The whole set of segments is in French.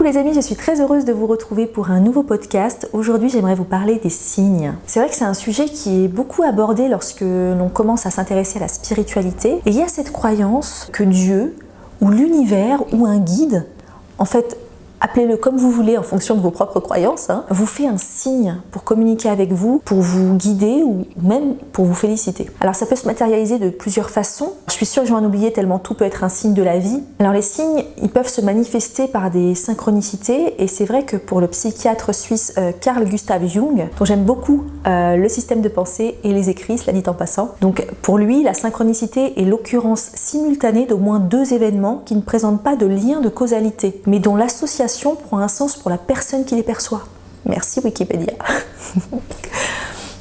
les amis, je suis très heureuse de vous retrouver pour un nouveau podcast. Aujourd'hui, j'aimerais vous parler des signes. C'est vrai que c'est un sujet qui est beaucoup abordé lorsque l'on commence à s'intéresser à la spiritualité. Et il y a cette croyance que Dieu, ou l'univers, ou un guide, en fait, appelez-le comme vous voulez en fonction de vos propres croyances, vous fait un signe pour communiquer avec vous, pour vous guider ou même pour vous féliciter. Alors ça peut se matérialiser de plusieurs façons. Je suis sûre que je vais en oublier tellement tout peut être un signe de la vie. Alors les signes, ils peuvent se manifester par des synchronicités et c'est vrai que pour le psychiatre suisse Carl Gustav Jung, dont j'aime beaucoup le système de pensée et les écrits, cela dit en passant. Donc pour lui, la synchronicité est l'occurrence simultanée d'au moins deux événements qui ne présentent pas de lien de causalité, mais dont l'association prend un sens pour la personne qui les perçoit. Merci Wikipédia.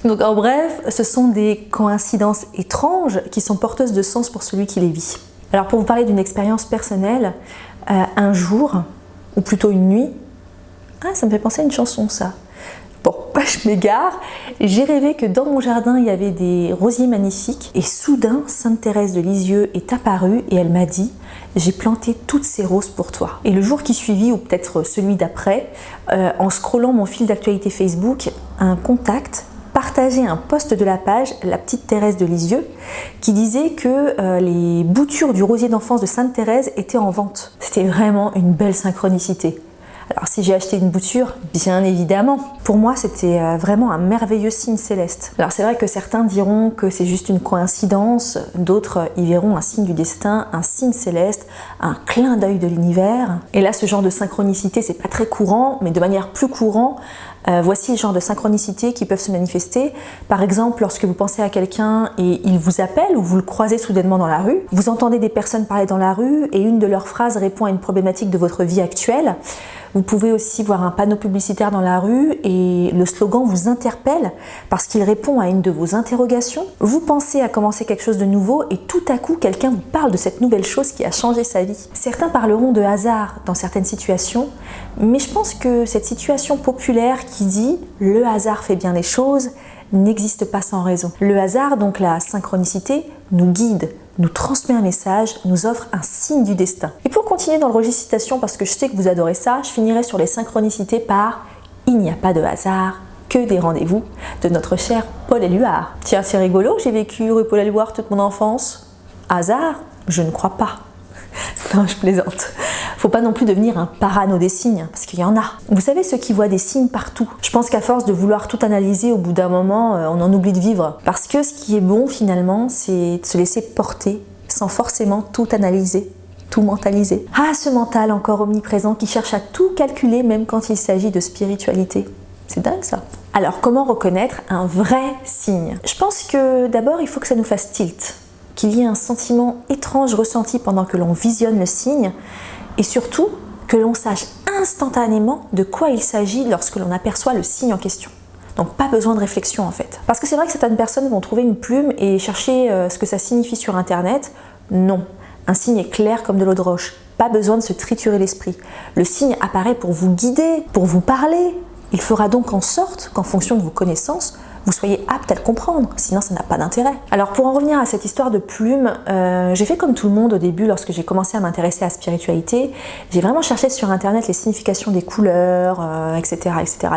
Donc en bref, ce sont des coïncidences étranges qui sont porteuses de sens pour celui qui les vit. Alors pour vous parler d'une expérience personnelle, un jour, ou plutôt une nuit, ça me fait penser à une chanson ça. Bon, je m'égare, j'ai rêvé que dans mon jardin il y avait des rosiers magnifiques et soudain Sainte Thérèse de Lisieux est apparue et elle m'a dit « J'ai planté toutes ces roses pour toi ». Et le jour qui suivit, ou peut-être celui d'après, en scrollant mon fil d'actualité Facebook, un contact partageait un post de la page La Petite Thérèse de Lisieux qui disait que les boutures du rosier d'enfance de Sainte Thérèse étaient en vente. C'était vraiment une belle synchronicité. Alors si j'ai acheté une bouture, bien évidemment. Pour moi, c'était vraiment un merveilleux signe céleste. Alors c'est vrai que certains diront que c'est juste une coïncidence, d'autres y verront un signe du destin, un signe céleste, un clin d'œil de l'univers. Et là, ce genre de synchronicité, c'est pas très courant, mais de manière plus courante, voici le genre de synchronicité qui peuvent se manifester. Par exemple, lorsque vous pensez à quelqu'un et il vous appelle ou vous le croisez soudainement dans la rue, vous entendez des personnes parler dans la rue et une de leurs phrases répond à une problématique de votre vie actuelle. Vous pouvez aussi voir un panneau publicitaire dans la rue et le slogan vous interpelle parce qu'il répond à une de vos interrogations. Vous pensez à commencer quelque chose de nouveau et tout à coup quelqu'un vous parle de cette nouvelle chose qui a changé sa vie. Certains parleront de hasard dans certaines situations, mais je pense que cette situation populaire qui dit « le hasard fait bien les choses » n'existe pas sans raison. Le hasard, donc la synchronicité, nous guide, nous transmet un message, nous offre un signe du destin. Et pour continuer dans le registre citation, parce que je sais que vous adorez ça, je finirai sur les synchronicités par « Il n'y a pas de hasard, que des rendez-vous » de notre cher Paul Éluard. Tiens, c'est rigolo, j'ai vécu rue Paul Éluard toute mon enfance. Hasard? Je ne crois pas. Non, je plaisante. Faut pas non plus devenir un parano des signes, parce qu'il y en a. Vous savez, ceux qui voient des signes partout. Je pense qu'à force de vouloir tout analyser, au bout d'un moment, on en oublie de vivre. Parce que ce qui est bon, finalement, c'est de se laisser porter, sans forcément tout analyser, tout mentaliser. Ah, ce mental encore omniprésent qui cherche à tout calculer, même quand il s'agit de spiritualité. C'est dingue, ça. Alors, comment reconnaître un vrai signe? Je pense que d'abord, il faut que ça nous fasse tilt, qu'il y ait un sentiment étrange ressenti pendant que l'on visionne le signe, et surtout que l'on sache instantanément de quoi il s'agit lorsque l'on aperçoit le signe en question. Donc pas besoin de réflexion en fait. Parce que c'est vrai que certaines personnes vont trouver une plume et chercher ce que ça signifie sur internet. Non, un signe est clair comme de l'eau de roche. Pas besoin de se triturer l'esprit. Le signe apparaît pour vous guider, pour vous parler. Il fera donc en sorte qu'en fonction de vos connaissances, vous soyez apte à le comprendre, sinon ça n'a pas d'intérêt. Alors pour en revenir à cette histoire de plumes, j'ai fait comme tout le monde au début lorsque j'ai commencé à m'intéresser à la spiritualité. J'ai vraiment cherché sur internet les significations des couleurs, etc.,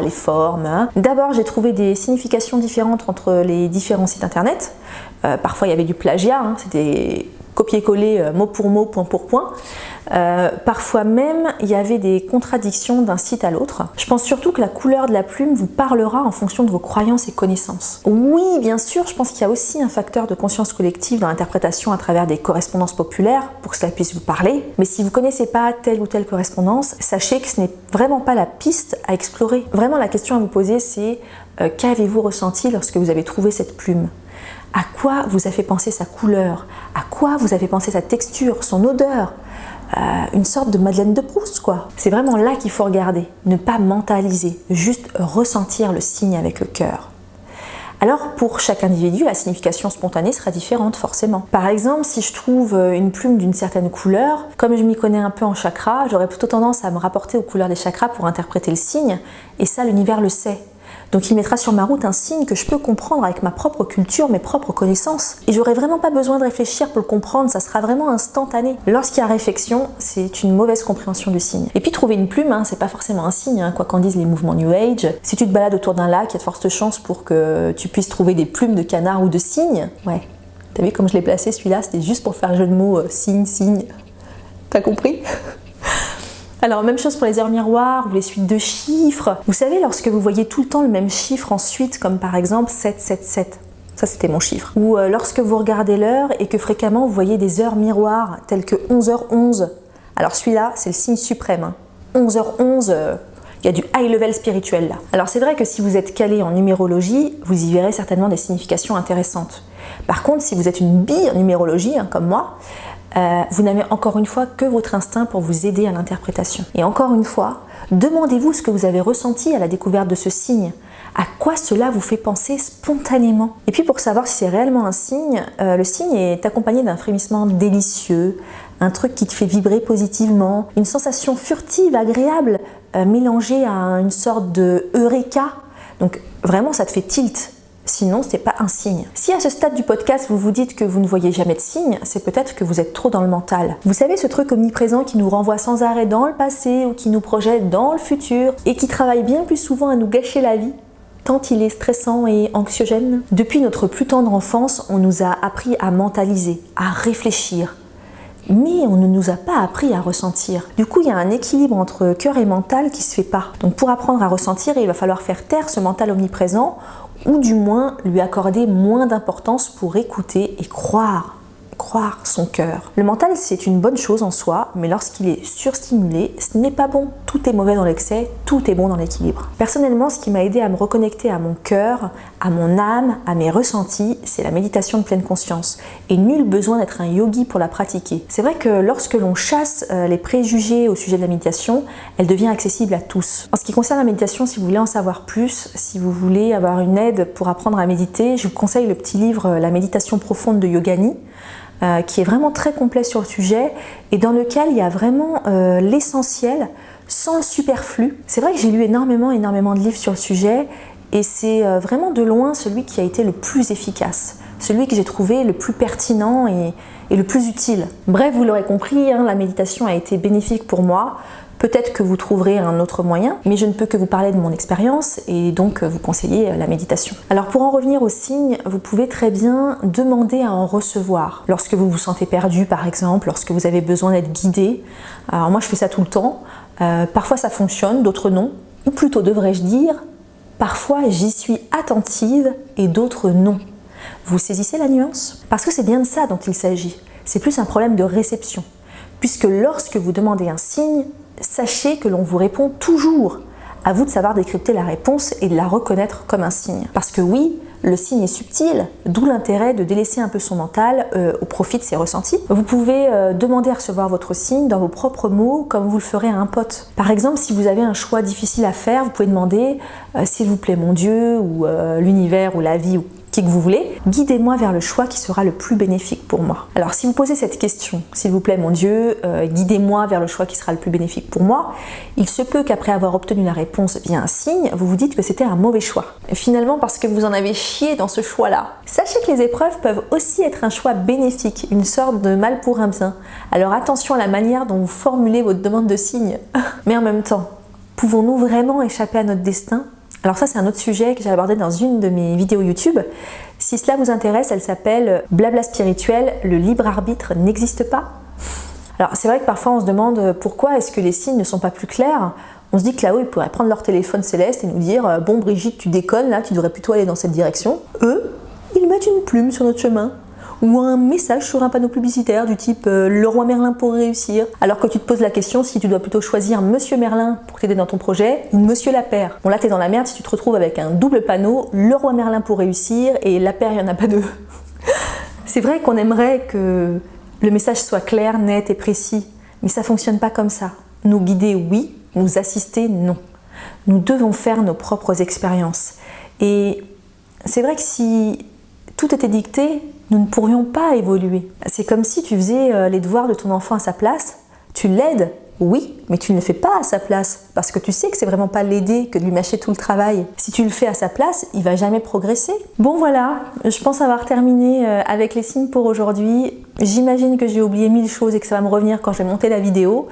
les formes. D'abord j'ai trouvé des significations différentes entre les différents sites internet. Parfois il y avait du plagiat, c'était copier-coller mot pour mot, point pour point. Parfois même, il y avait des contradictions d'un site à l'autre. Je pense surtout que la couleur de la plume vous parlera en fonction de vos croyances et connaissances. Oui, bien sûr, je pense qu'il y a aussi un facteur de conscience collective dans l'interprétation à travers des correspondances populaires pour que cela puisse vous parler. Mais si vous ne connaissez pas telle ou telle correspondance, sachez que ce n'est vraiment pas la piste à explorer. Vraiment, la question à vous poser, c'est qu'avez-vous ressenti lorsque vous avez trouvé cette plume ? À quoi vous a fait penser sa couleur? À quoi vous avez pensé sa texture, son odeur? Une sorte de Madeleine de Proust, quoi. C'est vraiment là qu'il faut regarder, ne pas mentaliser, juste ressentir le signe avec le cœur. Alors pour chaque individu, la signification spontanée sera différente forcément. Par exemple, si je trouve une plume d'une certaine couleur, comme je m'y connais un peu en chakra, j'aurais plutôt tendance à me rapporter aux couleurs des chakras pour interpréter le signe, et ça l'univers le sait. Donc il mettra sur ma route un signe que je peux comprendre avec ma propre culture, mes propres connaissances. Et j'aurai vraiment pas besoin de réfléchir pour le comprendre, ça sera vraiment instantané. Lorsqu'il y a réflexion, c'est une mauvaise compréhension du signe. Et puis trouver une plume, c'est pas forcément un signe, quoi qu'en disent les mouvements New Age. Si tu te balades autour d'un lac, il y a de fortes chances pour que tu puisses trouver des plumes de canard ou de cygne. Ouais, t'as vu comme je l'ai placé celui-là, c'était juste pour faire un jeu de mots, cygne. T'as compris? Alors même chose pour les heures miroirs ou les suites de chiffres. Vous savez, lorsque vous voyez tout le temps le même chiffre en suite, comme par exemple 777, ça c'était mon chiffre. Ou lorsque vous regardez l'heure et que fréquemment vous voyez des heures miroirs telles que 11h11. Alors celui-là, c'est le signe suprême. 11h11, il y a du high level spirituel là. Alors c'est vrai que si vous êtes calé en numérologie, vous y verrez certainement des significations intéressantes. Par contre, si vous êtes une bille en numérologie, comme moi, vous n'avez encore une fois que votre instinct pour vous aider à l'interprétation. Et encore une fois, demandez-vous ce que vous avez ressenti à la découverte de ce signe. À quoi cela vous fait penser spontanément? Et puis pour savoir si c'est réellement un signe, le signe est accompagné d'un frémissement délicieux, un truc qui te fait vibrer positivement, une sensation furtive, agréable, mélangée à une sorte de eureka. Donc vraiment ça te fait tilt. Sinon, ce n'est pas un signe. Si à ce stade du podcast, vous vous dites que vous ne voyez jamais de signe, c'est peut-être que vous êtes trop dans le mental. Vous savez, ce truc omniprésent qui nous renvoie sans arrêt dans le passé ou qui nous projette dans le futur et qui travaille bien plus souvent à nous gâcher la vie, tant il est stressant et anxiogène. Depuis notre plus tendre enfance, on nous a appris à mentaliser, à réfléchir. Mais on ne nous a pas appris à ressentir. Du coup, il y a un équilibre entre cœur et mental qui se fait pas. Donc pour apprendre à ressentir, il va falloir faire taire ce mental omniprésent ou du moins lui accorder moins d'importance pour écouter et croire son cœur. Le mental, c'est une bonne chose en soi, mais lorsqu'il est surstimulé, ce n'est pas bon. Tout est mauvais dans l'excès, tout est bon dans l'équilibre. Personnellement, ce qui m'a aidé à me reconnecter à mon cœur, à mon âme, à mes ressentis, c'est la méditation de pleine conscience. Et nul besoin d'être un yogi pour la pratiquer. C'est vrai que lorsque l'on chasse les préjugés au sujet de la méditation, elle devient accessible à tous. En ce qui concerne la méditation, si vous voulez en savoir plus, si vous voulez avoir une aide pour apprendre à méditer, je vous conseille le petit livre La méditation profonde de Yogani, qui est vraiment très complet sur le sujet et dans lequel il y a vraiment l'essentiel sans le superflu. C'est vrai que j'ai lu énormément de livres sur le sujet et c'est vraiment de loin celui qui a été le plus efficace, celui que j'ai trouvé le plus pertinent et le plus utile. Bref, vous l'aurez compris, la méditation a été bénéfique pour moi. Peut-être que vous trouverez un autre moyen, mais je ne peux que vous parler de mon expérience et donc vous conseiller la méditation. Alors pour en revenir aux signes, vous pouvez très bien demander à en recevoir. Lorsque vous vous sentez perdu par exemple, lorsque vous avez besoin d'être guidé. Alors moi je fais ça tout le temps. Parfois ça fonctionne, d'autres non. Ou plutôt devrais-je dire, parfois j'y suis attentive et d'autres non. Vous saisissez la nuance? Parce que c'est bien de ça dont il s'agit. C'est plus un problème de réception. Puisque lorsque vous demandez un signe, sachez que l'on vous répond toujours. À vous de savoir décrypter la réponse et de la reconnaître comme un signe. Parce que oui, le signe est subtil, d'où l'intérêt de délaisser un peu son mental au profit de ses ressentis. Vous pouvez demander à recevoir votre signe dans vos propres mots comme vous le ferez à un pote. Par exemple, si vous avez un choix difficile à faire, vous pouvez demander « S'il vous plaît mon Dieu » ou « l'univers » ou « la vie » ou que vous voulez, guidez-moi vers le choix qui sera le plus bénéfique pour moi. Alors si vous posez cette question, s'il vous plaît mon Dieu, guidez-moi vers le choix qui sera le plus bénéfique pour moi, il se peut qu'après avoir obtenu la réponse via un signe, vous vous dites que c'était un mauvais choix. Et finalement parce que vous en avez chié dans ce choix-là. Sachez que les épreuves peuvent aussi être un choix bénéfique, une sorte de mal pour un bien. Alors attention à la manière dont vous formulez votre demande de signe. Mais en même temps, pouvons-nous vraiment échapper à notre destin ? Alors ça c'est un autre sujet que j'ai abordé dans une de mes vidéos YouTube. Si cela vous intéresse, elle s'appelle Blabla spirituel, le libre arbitre n'existe pas. Alors c'est vrai que parfois on se demande pourquoi est-ce que les signes ne sont pas plus clairs. On se dit que là-haut ils pourraient prendre leur téléphone céleste et nous dire bon Brigitte tu déconnes là, tu devrais plutôt aller dans cette direction. Eux, ils mettent une plume sur notre chemin. Ou un message sur un panneau publicitaire du type le roi Merlin pour réussir, alors que tu te poses la question si tu dois plutôt choisir Monsieur Merlin pour t'aider dans ton projet ou Monsieur Lapère. Bon là t'es dans la merde si tu te retrouves avec un double panneau, le roi Merlin pour réussir et Lapère il n'y en a pas deux. C'est vrai qu'on aimerait que le message soit clair, net et précis, mais ça fonctionne pas comme ça. Nous guider oui, nous assister non. Nous devons faire nos propres expériences. Et c'est vrai que si tout était dicté, nous ne pourrions pas évoluer. C'est comme si tu faisais les devoirs de ton enfant à sa place, tu l'aides, Oui, mais tu ne le fais pas à sa place parce que tu sais que c'est vraiment pas l'aider que de lui mâcher tout le travail. Si tu le fais à sa place, il va jamais progresser. Bon voilà, je pense avoir terminé avec les signes pour aujourd'hui. J'imagine que j'ai oublié 1000 choses et que ça va me revenir quand je vais monter la vidéo,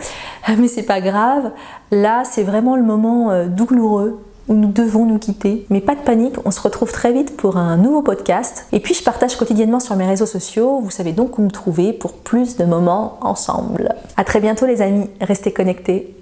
mais c'est pas grave. Là, c'est vraiment le moment douloureux où nous devons nous quitter. Mais pas de panique, on se retrouve très vite pour un nouveau podcast. Et puis je partage quotidiennement sur mes réseaux sociaux, vous savez donc où me trouver pour plus de moments ensemble. À très bientôt les amis, restez connectés.